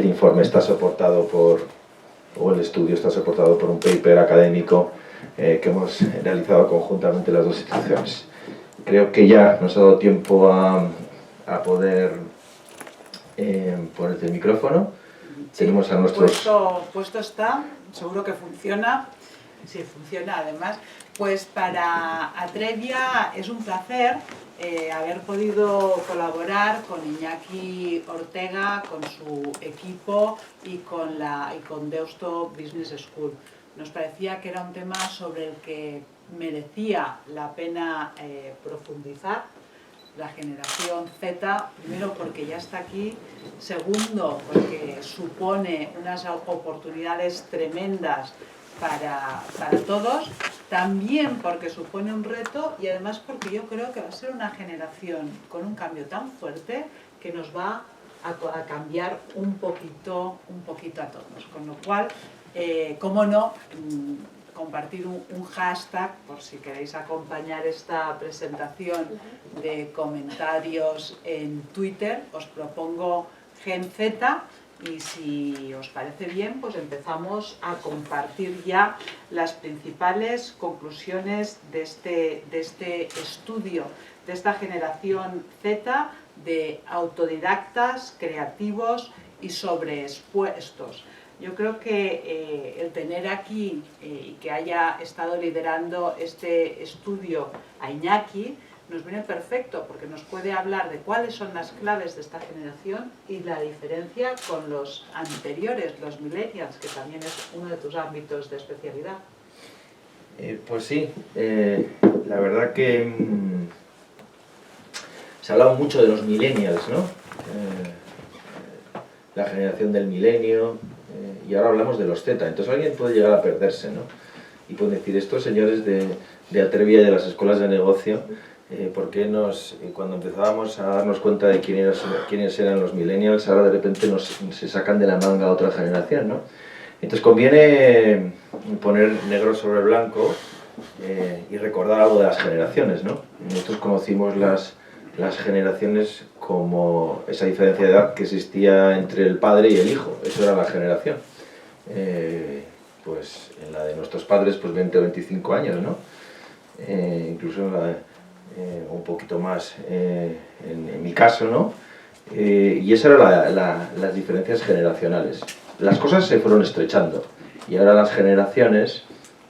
informe está soportado o el estudio está soportado por un paper académico que hemos realizado conjuntamente las dos instituciones. Creo que ya nos ha dado tiempo a poder ponerte el micrófono. Sí, tenemos a nuestros... Puesto está, seguro que funciona. Sí, funciona además. Pues para Atrevia es un placer haber podido colaborar con Iñaki Ortega, con su equipo y con Deusto Business School. Nos parecía que era un tema sobre el que merecía la pena profundizar. La generación Z, primero porque ya está aquí, segundo porque supone unas oportunidades tremendas para todos, también porque supone un reto y además porque yo creo que va a ser una generación con un cambio tan fuerte que nos va a cambiar un poquito a todos. Con lo cual, cómo no, compartir un hashtag, por si queréis acompañar esta presentación de comentarios en Twitter, os propongo GenZ. Y si os parece bien, pues empezamos a compartir ya las principales conclusiones de este estudio, de esta generación Z de autodidactas, creativos y sobreexpuestos. Yo creo que el tener aquí y que haya estado liderando este estudio a Iñaki nos viene perfecto porque nos puede hablar de cuáles son las claves de esta generación y la diferencia con los anteriores, los millennials, que también es uno de tus ámbitos de especialidad. Pues sí, la verdad que se ha hablado mucho de los millennials, ¿no? La generación del milenio, y ahora hablamos de los Z, entonces alguien puede llegar a perderse, ¿no? Y pueden decir, estos señores de Atrevia y de las escuelas de negocio, ¿por qué cuando empezábamos a darnos cuenta de quiénes eran los millennials, ahora de repente se sacan de la manga a otra generación, ¿no? Entonces conviene poner negro sobre blanco y recordar algo de las generaciones, ¿no? Nosotros conocimos las generaciones como esa diferencia de edad que existía entre el padre y el hijo, eso era la generación. Pues en la de nuestros padres, pues 20 o 25 años, ¿no? Incluso un poquito más en mi caso, ¿no? Y esas eran las diferencias generacionales. Las cosas se fueron estrechando y ahora las generaciones,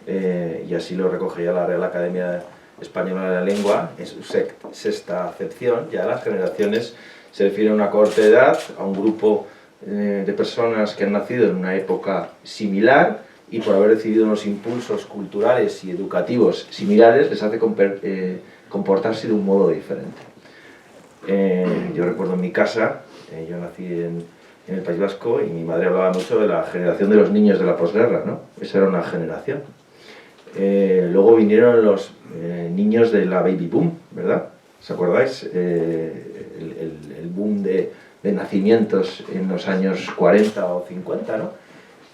y así lo recoge ya la Real Academia Española de la Lengua, en su sexta acepción, ya las generaciones se refieren a una cohorte de edad, a un grupo de personas que han nacido en una época similar y por haber recibido unos impulsos culturales y educativos similares les hace comportarse de un modo diferente. Yo recuerdo en mi casa, yo nací en el País Vasco y mi madre hablaba mucho de la generación de los niños de la posguerra, ¿no? Esa era una generación. Luego vinieron los niños de la baby boom, ¿verdad? ¿Os acordáis? El boom de nacimientos en los años 40 o 50, ¿no?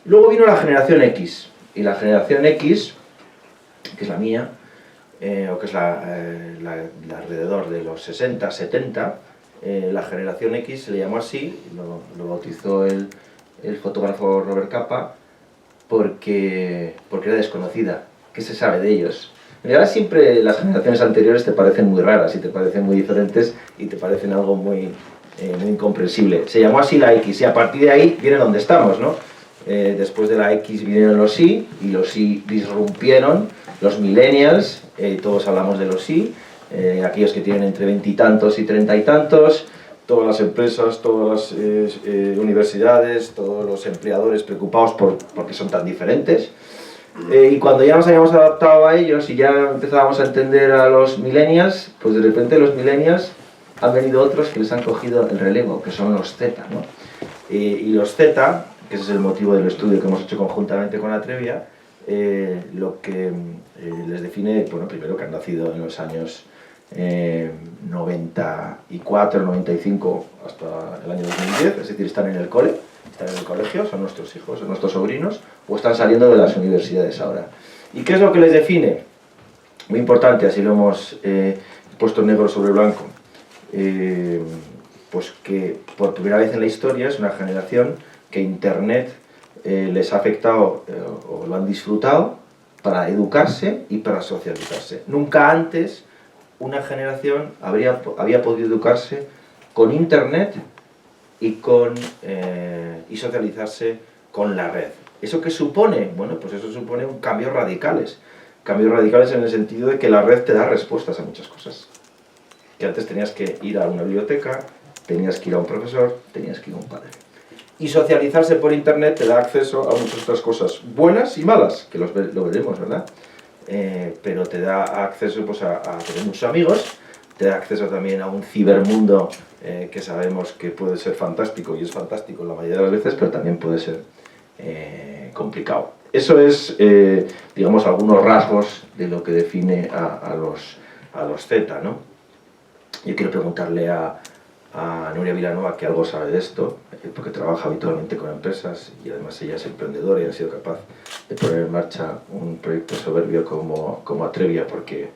Luego vino la generación X, y la generación X, que es la mía, o que es la alrededor de los 60, 70, la generación X se le llamó así, lo bautizó el fotógrafo Robert Capa, porque era desconocida. ¿Qué se sabe de ellos? En realidad siempre las generaciones anteriores te parecen muy raras y te parecen muy diferentes y te parecen algo muy incomprensible. Se llamó así la X y a partir de ahí viene donde estamos, ¿no? Después de la X vinieron los Y y los Y disrumpieron los millennials, todos hablamos de los Y, aquellos que tienen entre 20 y tantos y 30 y tantos, todas las empresas, todas las universidades, todos los empleadores preocupados porque son tan diferentes. Y cuando ya nos habíamos adaptado a ellos y ya empezábamos a entender a los millennials, pues de repente los millennials han venido otros que les han cogido el relevo, que son los Z, ¿no? Y los Z, que ese es el motivo del estudio que hemos hecho conjuntamente con Atrevia, lo que les define, bueno, primero que han nacido en los años 94, 95 hasta el año 2010, es decir, están en el colegio, son nuestros hijos, son nuestros sobrinos, o están saliendo de las universidades ahora. ¿Y qué es lo que les define? Muy importante, así lo hemos puesto negro sobre blanco. Pues que por primera vez en la historia es una generación que Internet les ha afectado o lo han disfrutado para educarse y para socializarse. Nunca antes una generación había podido educarse con Internet y socializarse con la red. ¿Eso qué supone? Bueno, pues eso supone un cambios radicales. Cambios radicales en el sentido de que la red te da respuestas a muchas cosas. Que antes tenías que ir a una biblioteca, tenías que ir a un profesor, tenías que ir a un padre. Y socializarse por Internet te da acceso a muchas otras cosas, buenas y malas, que lo veremos, ¿verdad? Pero te da acceso pues, a tener muchos amigos, te da acceso también a un cibermundo que sabemos que puede ser fantástico, y es fantástico la mayoría de las veces, pero también puede ser complicado. Eso es, digamos, algunos rasgos de lo que define a los Z, ¿no? Yo quiero preguntarle a Nuria Vilanova, que algo sabe de esto, porque trabaja habitualmente con empresas y además ella es emprendedora y ha sido capaz de poner en marcha un proyecto soberbio como Atrevia, porque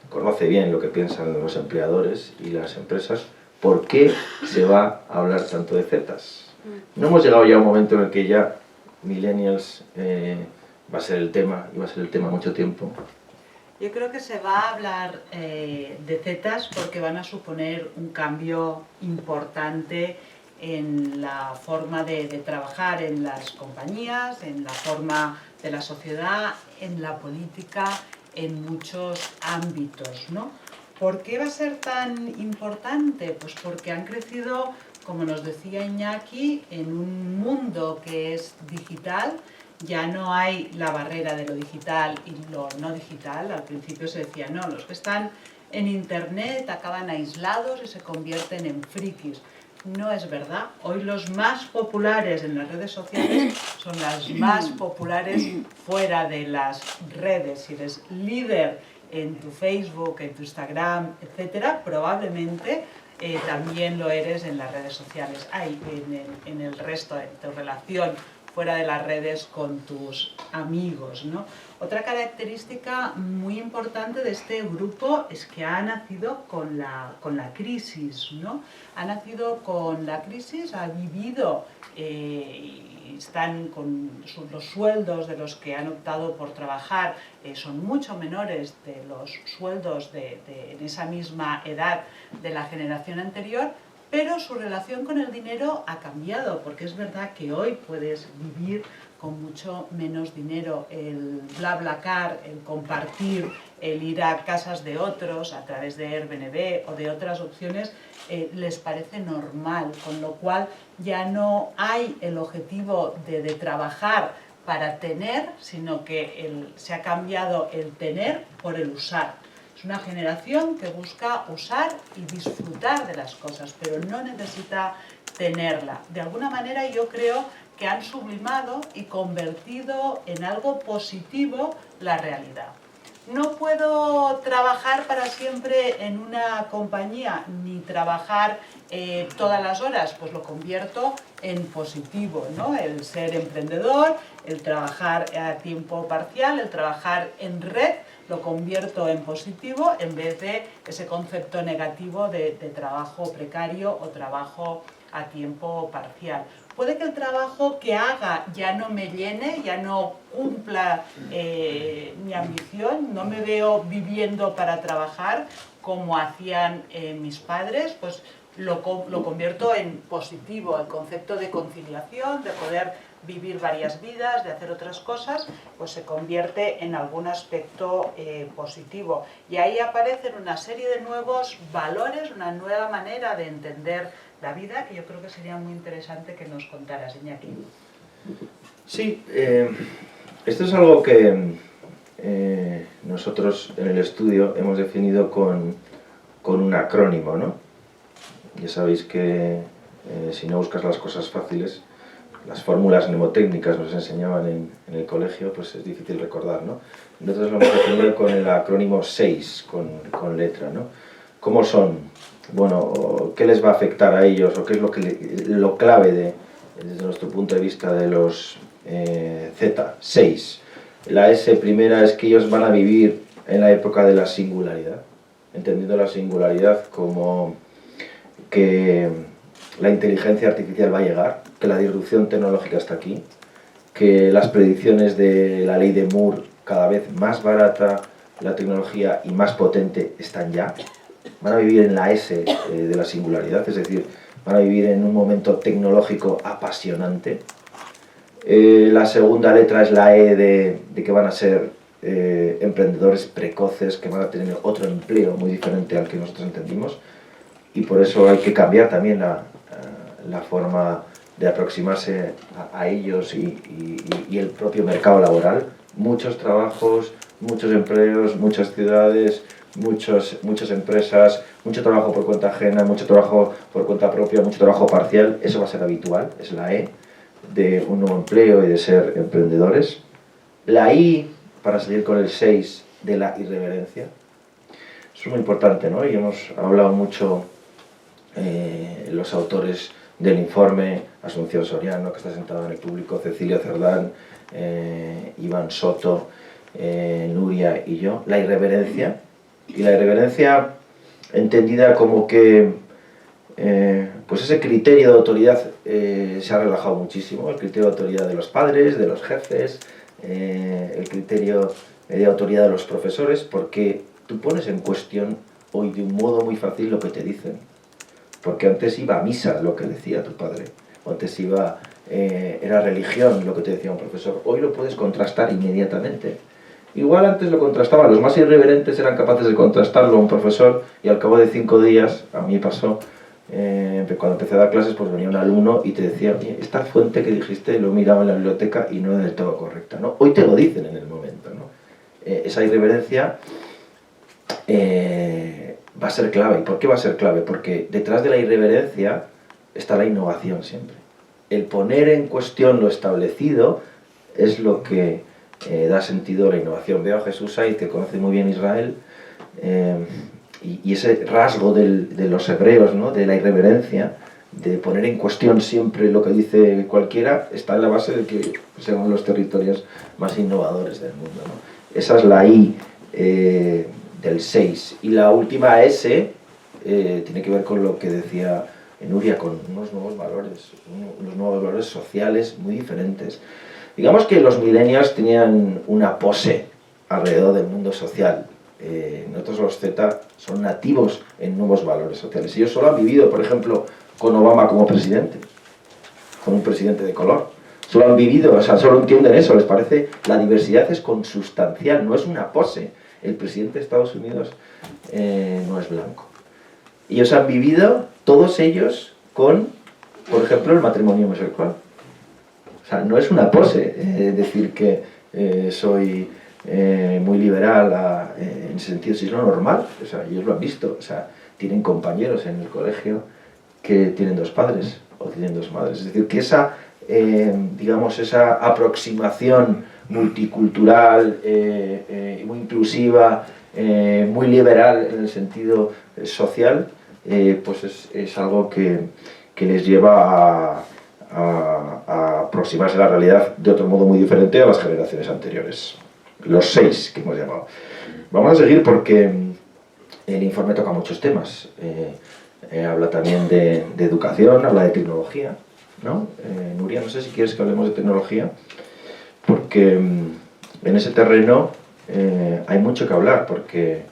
conoce bien lo que piensan los empleadores y las empresas. ¿Por qué se va a hablar tanto de Zetas? ¿No hemos llegado ya a un momento en el que ya millennials va a ser el tema, y va a ser el tema mucho tiempo? Yo creo que se va a hablar de Zetas porque van a suponer un cambio importante en la forma de trabajar en las compañías, en la forma de la sociedad, en la política, en muchos ámbitos, ¿no? ¿Por qué va a ser tan importante? Pues porque han crecido, como nos decía Iñaki, en un mundo que es digital. Ya no hay la barrera de lo digital y lo no digital. Al principio se decía, no, los que están en Internet acaban aislados y se convierten en frikis. No es verdad. Hoy los más populares en las redes sociales son las más populares fuera de las redes. Si eres líder en tu Facebook, en tu Instagram, etcétera, probablemente también lo eres en las redes sociales. Hay en el resto de tu relación fuera de las redes con tus amigos, ¿no? Otra característica muy importante de este grupo es que ha nacido con la crisis, ¿no? Ha nacido con la crisis, ha vivido, están con los sueldos de los que han optado por trabajar, son mucho menores de los sueldos en esa misma edad de la generación anterior, pero su relación con el dinero ha cambiado, porque es verdad que hoy puedes vivir con mucho menos dinero. El BlaBlaCar, el compartir, el ir a casas de otros a través de Airbnb o de otras opciones, les parece normal, con lo cual ya no hay el objetivo de trabajar para tener, sino que se ha cambiado el tener por el usar. Es una generación que busca usar y disfrutar de las cosas, pero no necesita tenerla. De alguna manera yo creo que han sublimado y convertido en algo positivo la realidad. No puedo trabajar para siempre en una compañía, ni trabajar todas las horas, pues lo convierto en positivo, ¿no? El ser emprendedor, el trabajar a tiempo parcial, el trabajar en red, lo convierto en positivo en vez de ese concepto negativo de trabajo precario o trabajo a tiempo parcial. Puede que el trabajo que haga ya no me llene, ya no cumpla mi ambición, no me veo viviendo para trabajar como hacían mis padres, pues lo convierto en positivo, el concepto de conciliación, de poder vivir varias vidas, de hacer otras cosas, pues se convierte en algún aspecto positivo. Y ahí aparecen una serie de nuevos valores, una nueva manera de entender la vida, que yo creo que sería muy interesante que nos contaras, Iñaki. Sí, esto es algo que nosotros en el estudio hemos definido con un acrónimo, ¿no? Ya sabéis que si no buscas las cosas fáciles, las fórmulas mnemotécnicas nos enseñaban en el colegio, pues es difícil recordar, ¿no? Nosotros lo hemos definido con el acrónimo 6, con letra, ¿no? ¿Cómo son? Bueno, ¿qué les va a afectar a ellos? ¿O qué es lo clave desde nuestro punto de vista de los Z? 6. La S primera es que ellos van a vivir en la época de la singularidad, entendiendo la singularidad como que la inteligencia artificial va a llegar, que la disrupción tecnológica está aquí, que las predicciones de la ley de Moore, cada vez más barata la tecnología y más potente, están ya. Van a vivir en la S de la singularidad, es decir, van a vivir en un momento tecnológico apasionante. La segunda letra es la E de que van a ser emprendedores precoces, que van a tener otro empleo muy diferente al que nosotros entendimos, y por eso hay que cambiar también la forma de aproximarse a ellos y el propio mercado laboral. Muchos trabajos, muchos empleos, muchas ciudades, muchas empresas, mucho trabajo por cuenta ajena, mucho trabajo por cuenta propia, mucho trabajo parcial. Eso va a ser habitual, es la E de un nuevo empleo y de ser emprendedores. La I, para seguir con el 6, de la irreverencia. Eso es muy importante, ¿no? Y hemos hablado mucho los autores del informe, Asunción Soriano, que está sentada en el público, Cecilia Cerdán, Iván Soto, Nuria y yo, la irreverencia. Y la irreverencia entendida como que pues ese criterio de autoridad se ha relajado muchísimo, el criterio de autoridad de los padres, de los jefes, el criterio de autoridad de los profesores, porque tú pones en cuestión hoy de un modo muy fácil lo que te dicen. Porque antes iba a misa lo que decía tu padre, o antes era religión lo que te decía un profesor. Hoy lo puedes contrastar inmediatamente. Igual antes lo contrastaba, los más irreverentes eran capaces de contrastarlo a un profesor, y al cabo de 5 días, a mí pasó, cuando empecé a dar clases, pues venía un alumno y te decía, esta fuente que dijiste lo miraba en la biblioteca y no era del todo correcta, ¿no? Hoy te lo dicen en el momento, ¿no? Esa irreverencia va a ser clave. ¿Y por qué va a ser clave? Porque detrás de la irreverencia está la innovación siempre. El poner en cuestión lo establecido es lo que da sentido a la innovación. Veo a Jesús Saiz, que conoce muy bien Israel, y ese rasgo de los hebreos, ¿no? De la irreverencia, de poner en cuestión siempre lo que dice cualquiera, está en la base de que sean los territorios más innovadores del mundo, ¿no? Esa es la I del 6. Y la última S tiene que ver con lo que decía Nuria, con unos nuevos valores sociales muy diferentes. Digamos que los millennials tenían una pose alrededor del mundo social. Nosotros los Z son nativos en nuevos valores sociales. Ellos solo han vivido, por ejemplo, con Obama como presidente, con un presidente de color. Solo han vivido, o sea, solo entienden eso, les parece, la diversidad es consustancial, no es una pose. El presidente de Estados Unidos no es blanco. Ellos han vivido, todos ellos, con, por ejemplo, el matrimonio homosexual. O sea, no es una pose decir que soy muy liberal en ese sentido, si es lo normal. O sea, ellos lo han visto. O sea, tienen compañeros en el colegio que tienen 2 padres o tienen 2 madres. Es decir, que digamos, esa aproximación multicultural, muy inclusiva, muy liberal en el sentido social, pues es algo que les lleva a aproximarse a la realidad de otro modo muy diferente a las generaciones anteriores. Los 6 que hemos llamado. Vamos a seguir porque el informe toca muchos temas. Habla también de educación, habla de tecnología, ¿no? Nuria, no sé si quieres que hablemos de tecnología, porque en ese terreno hay mucho que hablar, porque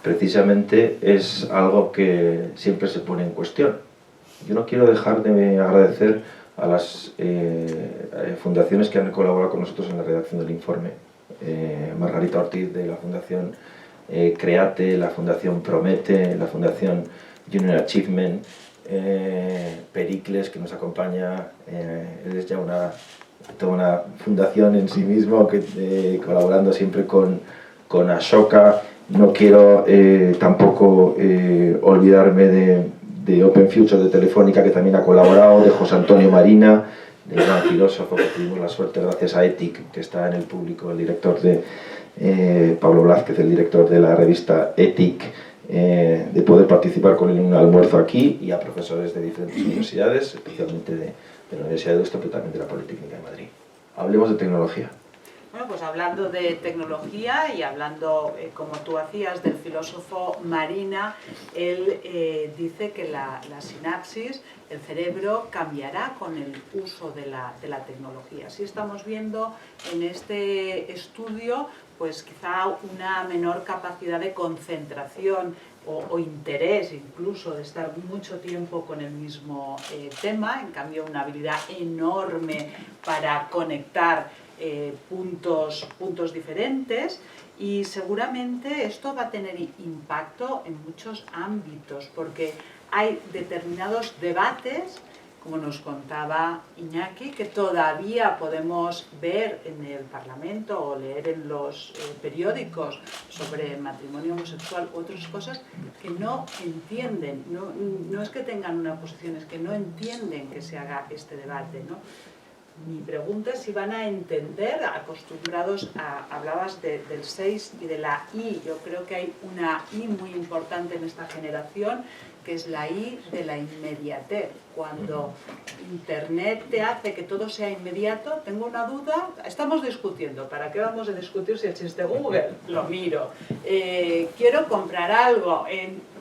precisamente es algo que siempre se pone en cuestión. Yo no quiero dejar de agradecer a las fundaciones que han colaborado con nosotros en la redacción del informe. Margarita Ortiz, de la Fundación Create, la Fundación Promete, la Fundación Junior Achievement, Pericles, que nos acompaña, él es ya toda una fundación en sí mismo, colaborando siempre con Ashoka. No quiero tampoco olvidarme de Open Future de Telefónica, que también ha colaborado, de José Antonio Marina, del gran filósofo, que tuvimos la suerte, gracias a ETIC, que está en el público, el director Pablo Blázquez, el director de la revista ETIC, de poder participar con él en un almuerzo aquí, y a profesores de diferentes universidades, especialmente de la Universidad de Deusto, pero también de la Politécnica de Madrid. Hablemos de tecnología. Bueno, pues hablando de tecnología y hablando, como tú hacías, del filósofo Marina, él dice que la sinapsis, el cerebro, cambiará con el uso de la tecnología. Así estamos viendo en este estudio, pues quizá una menor capacidad de concentración o interés incluso de estar mucho tiempo con el mismo tema, en cambio una habilidad enorme para conectar puntos diferentes, y seguramente esto va a tener impacto en muchos ámbitos porque hay determinados debates, como nos contaba Iñaki, que todavía podemos ver en el Parlamento o leer en los periódicos sobre matrimonio homosexual u otras cosas que no entienden, no es que tengan una posición, es que no entienden que se haga este debate, ¿no? Mi pregunta es si van a entender, acostumbrados hablabas del 6 y de la I, yo creo que hay una I muy importante en esta generación, que es la I de la inmediatez. Cuando Internet te hace que todo sea inmediato, tengo una duda, estamos discutiendo, ¿para qué vamos a discutir si existe Google? Lo miro. Quiero comprar algo,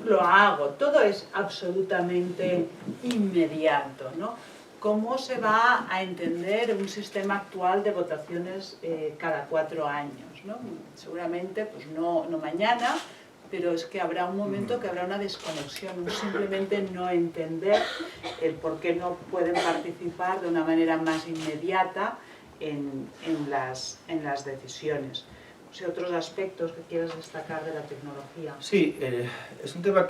lo hago, todo es absolutamente inmediato, ¿no? ¿Cómo se va a entender un sistema actual de votaciones cada 4 años, ¿no? Seguramente, pues no mañana, pero es que habrá un momento que habrá una desconexión, simplemente no entender el por qué no pueden participar de una manera más inmediata en las decisiones. No sé, otros aspectos que quieras destacar de la tecnología. Sí, es un tema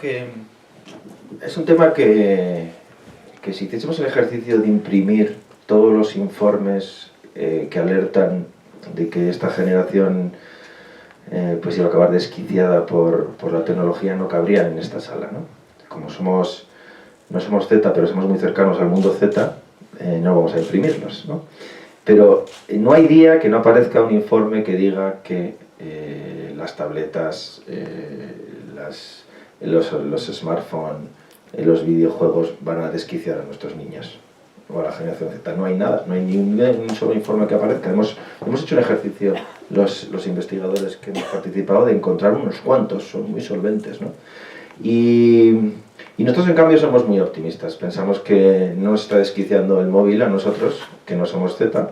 que si hiciésemos el ejercicio de imprimir todos los informes que alertan de que esta generación pues iba a acabar desquiciada por la tecnología, no cabrían en esta sala, ¿no? Como no somos Z, pero somos muy cercanos al mundo Z, no vamos a imprimirlos, ¿no? Pero no hay día que no aparezca un informe que diga que las tabletas, los smartphones, los videojuegos van a desquiciar a nuestros niños o a la generación Z. No hay nada, no hay ni un solo informe que aparezca. Hemos hecho un ejercicio, los investigadores que hemos participado, de encontrar unos cuantos, son muy solventes, ¿no? Y nosotros en cambio somos muy optimistas, pensamos que no nos está desquiciando el móvil a nosotros, que no somos Z.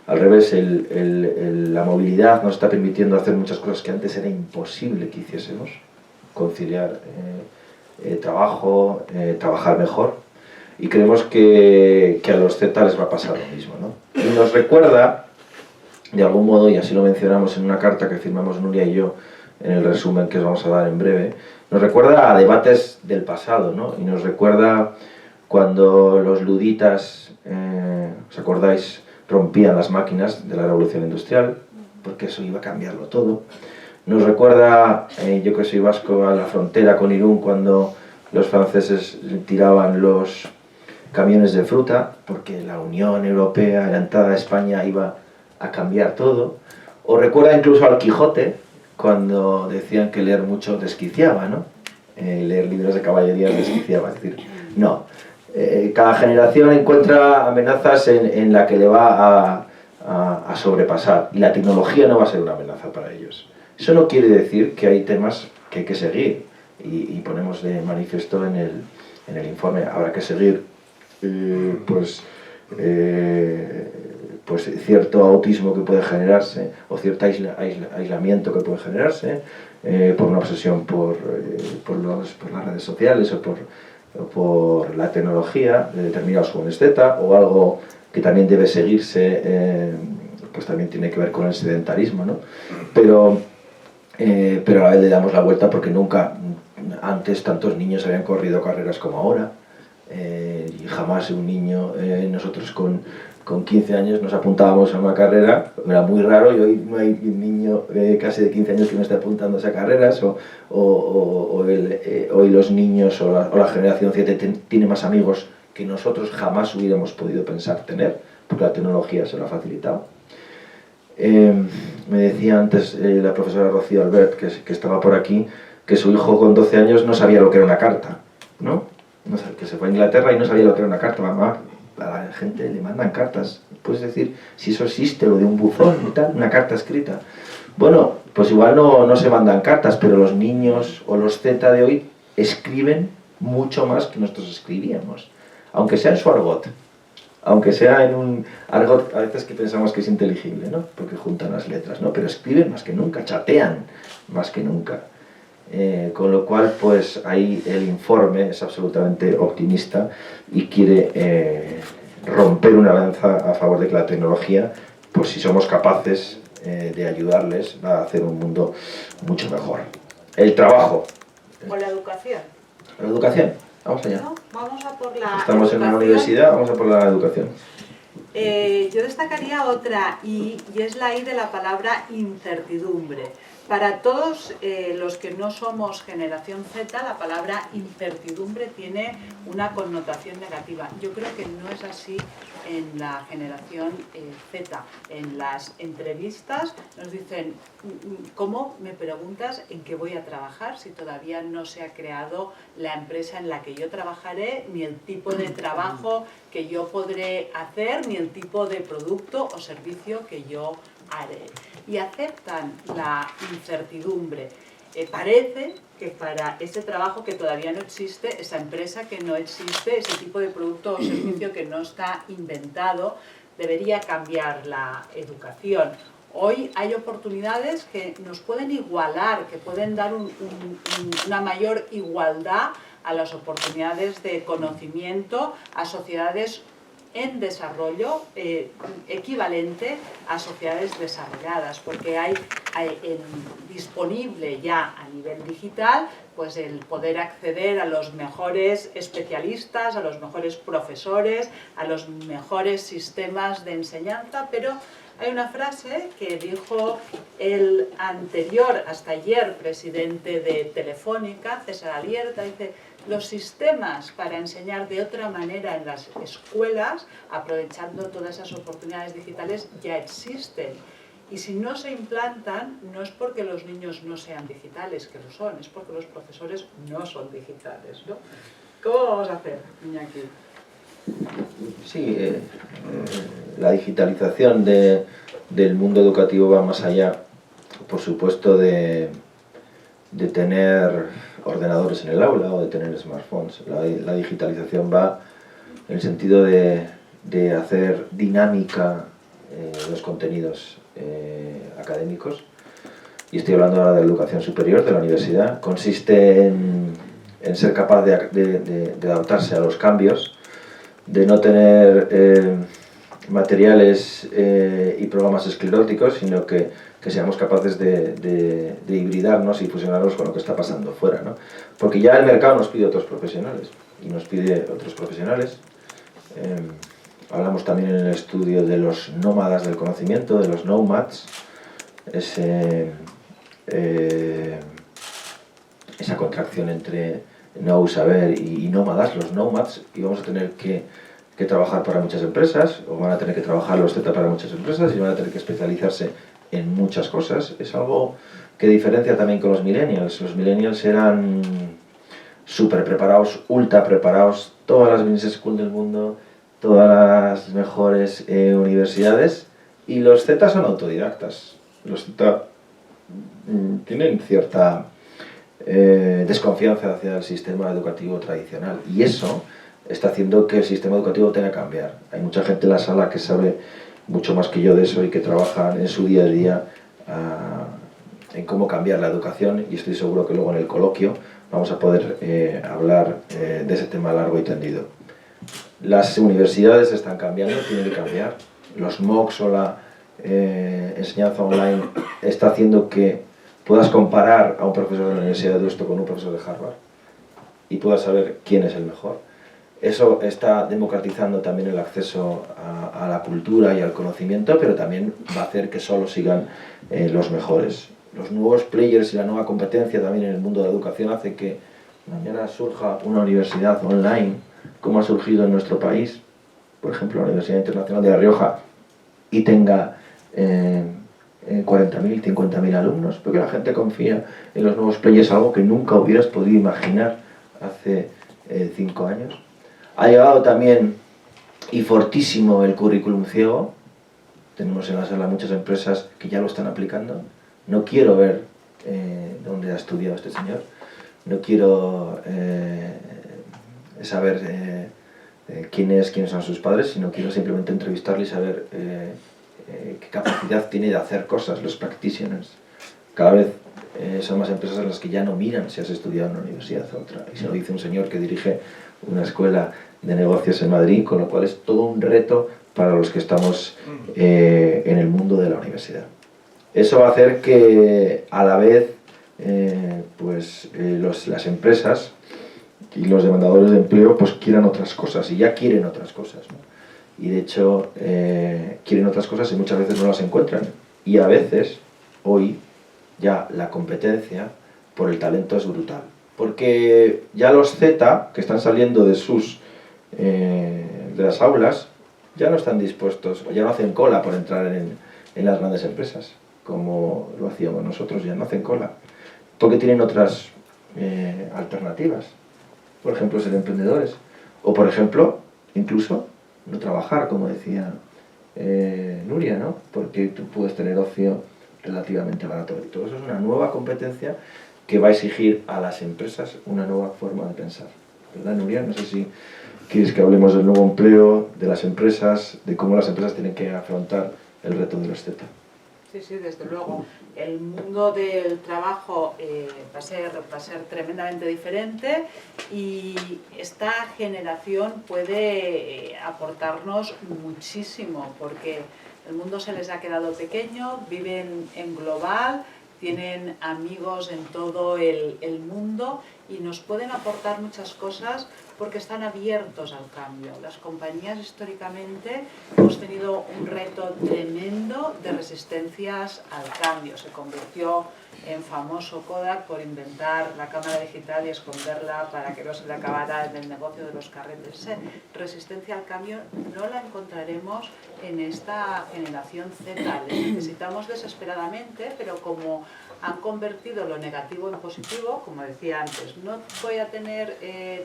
Al revés, la movilidad nos está permitiendo hacer muchas cosas que antes era imposible que hiciésemos, conciliar trabajo, trabajar mejor, y creemos que a los Z les va a pasar lo mismo, ¿no? Y nos recuerda, de algún modo, y así lo mencionamos en una carta que firmamos Nuria y yo en el resumen que os vamos a dar en breve, nos recuerda a debates del pasado, ¿no? Y nos recuerda cuando los luditas, ¿os acordáis?, rompían las máquinas de la revolución industrial, porque eso iba a cambiarlo todo. Nos recuerda, yo que soy vasco, a la frontera con Irún, cuando los franceses tiraban los camiones de fruta, porque la Unión Europea, la entrada a España, iba a cambiar todo. O recuerda incluso al Quijote, cuando decían que leer mucho desquiciaba, ¿no? Leer libros de caballería desquiciaba, es decir, no. Cada generación encuentra amenazas en la que le va a sobrepasar, y la tecnología no va a ser una amenaza para ellos. Eso no quiere decir que hay temas que hay que seguir, y ponemos de manifiesto en el informe, habrá que seguir pues cierto autismo que puede generarse, o cierto aislamiento que puede generarse, por una obsesión por las redes sociales o por la tecnología de determinados jóvenes Z, o algo que también debe seguirse, pues también tiene que ver con el sedentarismo, ¿no? Pero a él le damos la vuelta porque nunca antes tantos niños habían corrido carreras como ahora, y jamás un niño, nosotros con 15 años nos apuntábamos a una carrera, era muy raro, y hoy no hay un niño casi de 15 años que no esté apuntándose a carreras, hoy los niños o la generación Z tiene más amigos que nosotros jamás hubiéramos podido pensar tener, porque la tecnología se lo ha facilitado. Me decía antes la profesora Rocío Albert, que estaba por aquí, que su hijo con 12 años no sabía lo que era una carta, ¿no? Que se fue a Inglaterra y no sabía lo que era una carta. Mamá, a la gente le mandan cartas. Puedes decir si eso existe, lo de un buzón y tal, una carta escrita. Bueno, pues igual no se mandan cartas, pero los niños o los Z de hoy escriben mucho más que nosotros escribíamos, aunque sea en su argot, aunque sea en un argot a veces que pensamos que es inteligible, ¿no? Porque juntan las letras, ¿no? Pero escriben más que nunca, chatean más que nunca. Con lo cual, pues ahí el informe es absolutamente optimista y quiere romper una lanza a favor de que la tecnología, pues si somos capaces de ayudarles, va a hacer un mundo mucho mejor. El trabajo. O la educación. La educación, vamos allá. ¿No? Vamos a por la Estamos educación. en una universidad, vamos a por la educación. Yo destacaría otra I, y es la I de la palabra incertidumbre. Para todos los que no somos generación Z, la palabra incertidumbre tiene una connotación negativa. Yo creo que no es así en la generación Z. En las entrevistas nos dicen, ¿cómo me preguntas en qué voy a trabajar si todavía no se ha creado la empresa en la que yo trabajaré, ni el tipo de trabajo que yo podré hacer, ni el tipo de producto o servicio que yo haré? Y aceptan la incertidumbre. Parece que para ese trabajo que todavía no existe, esa empresa que no existe, ese tipo de producto o servicio que no está inventado, debería cambiar la educación. Hoy hay oportunidades que nos pueden igualar, que pueden dar una mayor igualdad a las oportunidades de conocimiento a sociedades en desarrollo equivalente a sociedades desarrolladas, porque hay disponible ya a nivel digital pues el poder acceder a los mejores especialistas, a los mejores profesores, a los mejores sistemas de enseñanza, pero hay una frase que dijo el anterior, hasta ayer, presidente de Telefónica, César Alierta, dice: los sistemas para enseñar de otra manera en las escuelas, aprovechando todas esas oportunidades digitales, ya existen. Y si no se implantan, no es porque los niños no sean digitales, que lo son, es porque los profesores no son digitales, ¿no? ¿Cómo vamos a hacer, Iñaki? Sí, la digitalización del mundo educativo va más allá, por supuesto, de tener ordenadores en el aula o de tener smartphones. La digitalización va en el sentido de hacer dinámica los contenidos académicos. Y estoy hablando ahora de la educación superior, de la universidad. Consiste en ser capaz de adaptarse a los cambios, de no tener materiales y programas escleróticos, sino que seamos capaces de hibridarnos y fusionarnos con lo que está pasando fuera, ¿no? Porque ya el mercado nos pide otros profesionales, y nos pide otros profesionales. Hablamos también en el estudio de los nómadas del conocimiento, de los nomads, esa contracción entre know, saber y nómadas, los nomads, y vamos a tener que trabajar para muchas empresas, o van a tener que trabajar los Z para muchas empresas, y van a tener que especializarse en muchas cosas. Es algo que diferencia también con los millennials. Los millennials eran súper preparados, ultra preparados, todas las business schools del mundo, todas las mejores universidades, y los Z son autodidactas. Los Z tienen cierta desconfianza hacia el sistema educativo tradicional, y eso está haciendo que el sistema educativo tenga que cambiar. Hay mucha gente en la sala que sabe mucho más que yo de eso y que trabaja en su día a día en cómo cambiar la educación, y estoy seguro que luego en el coloquio vamos a poder hablar de ese tema largo y tendido. Las universidades están cambiando, tienen que cambiar. Los MOOCs o la enseñanza online está haciendo que puedas comparar a un profesor de la Universidad de Deusto con un profesor de Harvard y puedas saber quién es el mejor. Eso está democratizando también el acceso a la cultura y al conocimiento, pero también va a hacer que solo sigan los mejores. Los nuevos players y la nueva competencia también en el mundo de la educación hace que mañana surja una universidad online, como ha surgido en nuestro país, por ejemplo la Universidad Internacional de La Rioja, y tenga 40.000, 50.000 alumnos, porque la gente confía en los nuevos players, algo que nunca hubieras podido imaginar hace 5 años. Ha llegado también, y fortísimo el currículum ciego. Tenemos en la sala muchas empresas que ya lo están aplicando. No quiero ver dónde ha estudiado este señor. No quiero saber quiénes son sus padres, sino quiero simplemente entrevistarle y saber qué capacidad tiene de hacer cosas, los practitioners. Cada vez son más empresas en las que ya no miran si has estudiado en una universidad o otra. Y se lo dice un señor que dirige una escuela de negocios en Madrid, con lo cual es todo un reto para los que estamos en el mundo de la universidad. Eso va a hacer que a la vez las empresas y los demandadores de empleo pues quieran otras cosas, y ya quieren otras cosas, ¿no? Y de hecho quieren otras cosas y muchas veces no las encuentran. Y a veces, hoy, ya la competencia por el talento es brutal. Porque ya los Z, que están saliendo de las aulas, ya no están dispuestos, ya no hacen cola por entrar en las grandes empresas, como lo hacíamos nosotros, ya no hacen cola. Porque tienen otras alternativas. Por ejemplo, ser emprendedores. O, por ejemplo, incluso no trabajar, como decía Nuria, ¿no? Porque tú puedes tener ocio relativamente barato. Y todo eso es una nueva competencia que va a exigir a las empresas una nueva forma de pensar. ¿Verdad, Nuria? No sé si quieres que hablemos del nuevo empleo, de las empresas, de cómo las empresas tienen que afrontar el reto de los Z. Sí, sí, desde luego. El mundo del trabajo va a ser tremendamente diferente, y esta generación puede aportarnos muchísimo, porque el mundo se les ha quedado pequeño, viven en global, tienen amigos en todo el mundo y nos pueden aportar muchas cosas porque están abiertos al cambio. Las compañías históricamente hemos tenido un reto tremendo de resistencias al cambio. Se convirtió en famoso Kodak por inventar la cámara digital y esconderla para que no se le acabara en el negocio de los carretes. Resistencia al cambio no la encontraremos en esta generación Z. La necesitamos desesperadamente, pero como han convertido lo negativo en positivo, como decía antes, no voy a tener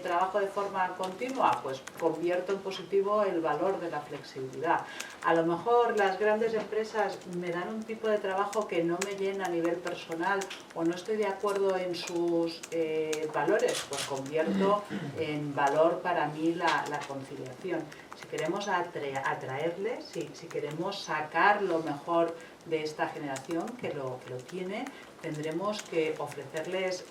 trabajo de forma continua, pues convierto en positivo el valor de la flexibilidad. A lo mejor las grandes empresas me dan un tipo de trabajo que no me llena a nivel personal, o no estoy de acuerdo en sus valores, pues convierto en valor para mí la conciliación. Si queremos atraerles, si queremos sacar lo mejor de esta generación que lo tiene, tendremos que ofrecerles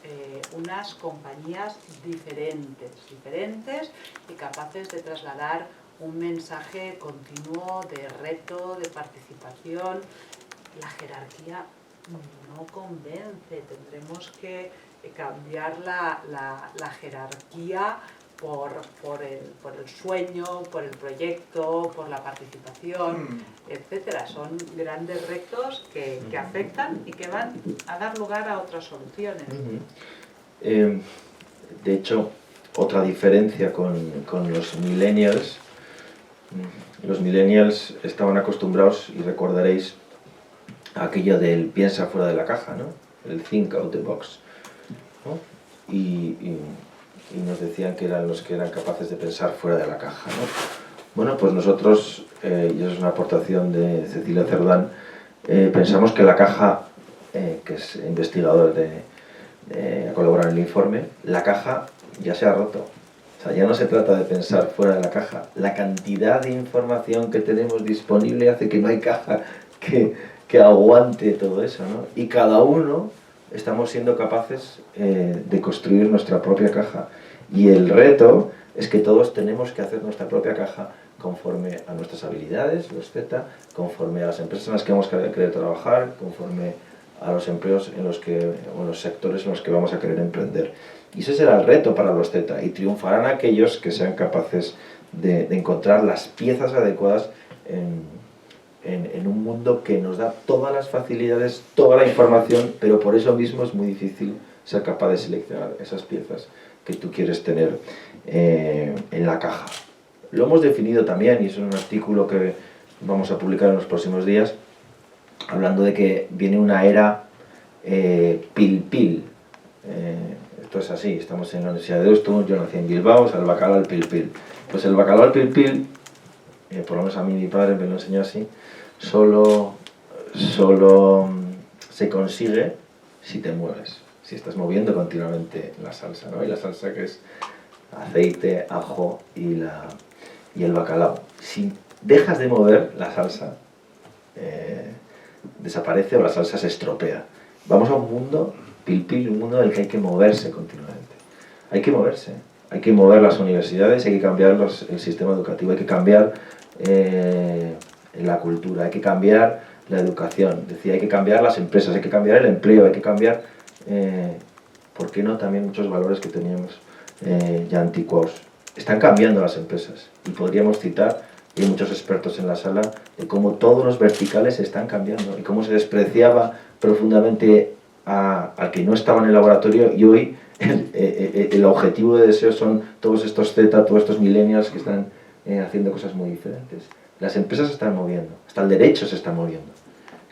unas compañías diferentes y capaces de trasladar un mensaje continuo de reto, de participación. La jerarquía no convence, tendremos que cambiar la jerarquía por el sueño, por el proyecto, por la participación, etcétera. Son grandes retos que afectan y que van a dar lugar a otras soluciones. De hecho, otra diferencia con los millennials estaban acostumbrados, y recordaréis, a aquello del piensa fuera de la caja, ¿no? El think out the box, ¿no? Y nos decían que eran los que eran capaces de pensar fuera de la caja, ¿no? Bueno, pues nosotros, y eso es una aportación de Cecilia Cerdán, pensamos que la caja, que es investigador ha colaborado en el informe, la caja ya se ha roto. O sea, ya no se trata de pensar fuera de la caja. La cantidad de información que tenemos disponible hace que no hay caja que aguante todo eso, ¿no? Y cada uno estamos siendo capaces de construir nuestra propia caja. Y el reto es que todos tenemos que hacer nuestra propia caja conforme a nuestras habilidades, los Z, conforme a las empresas en las que vamos a querer trabajar, conforme a los empleos o los sectores en los que vamos a querer emprender. Y ese será el reto para los Z, y triunfarán aquellos que sean capaces de encontrar las piezas adecuadas en un mundo que nos da todas las facilidades, toda la información, pero por eso mismo es muy difícil ser capaz de seleccionar esas piezas que tú quieres tener en la caja. Lo hemos definido también, y es un artículo que vamos a publicar en los próximos días, hablando de que viene una era pil-pil. Esto es así, estamos en la Universidad de Deusto, yo nací en Bilbao, o sea, el bacalao al pil-pil. Pues el bacalao al pil-pil por lo menos a mí mi padre me lo enseñó así, solo se consigue si te mueves, si estás moviendo continuamente la salsa, ¿no? Y la salsa que es aceite, ajo y el bacalao. Si dejas de mover la salsa, desaparece o la salsa se estropea. Vamos a un mundo pil, un mundo en el que hay que moverse continuamente. Hay que moverse. Hay que mover las universidades, hay que cambiar el sistema educativo, hay que cambiar la cultura, hay que cambiar la educación, decía, hay que cambiar las empresas, hay que cambiar el empleo, hay que cambiar, ¿por qué no?, también muchos valores que teníamos ya anticuados. Están cambiando las empresas y podríamos citar, y hay muchos expertos en la sala, de cómo todos los verticales se están cambiando y cómo se despreciaba profundamente al que no estaba en el laboratorio, y hoy el objetivo de deseo son todos estos Z, todos estos millennials que están haciendo cosas muy diferentes. Las empresas se están moviendo, hasta el derecho se está moviendo.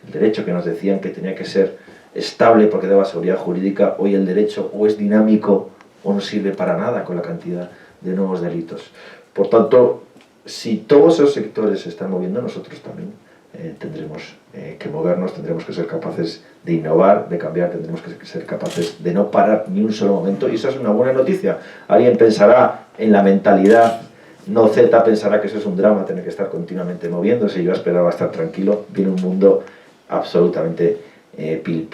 El derecho que nos decían que tenía que ser estable porque daba seguridad jurídica, hoy el derecho o es dinámico o no sirve para nada con la cantidad de nuevos delitos. Por tanto, si todos esos sectores se están moviendo, nosotros también tendremos que movernos, tendremos que ser capaces de innovar, de cambiar, tendremos que ser capaces de no parar ni un solo momento, y esa es una buena noticia. Alguien pensará en la mentalidad no Z, pensará que eso es un drama, tener que estar continuamente moviéndose. Yo esperaba estar tranquilo, viene un mundo absolutamente pil.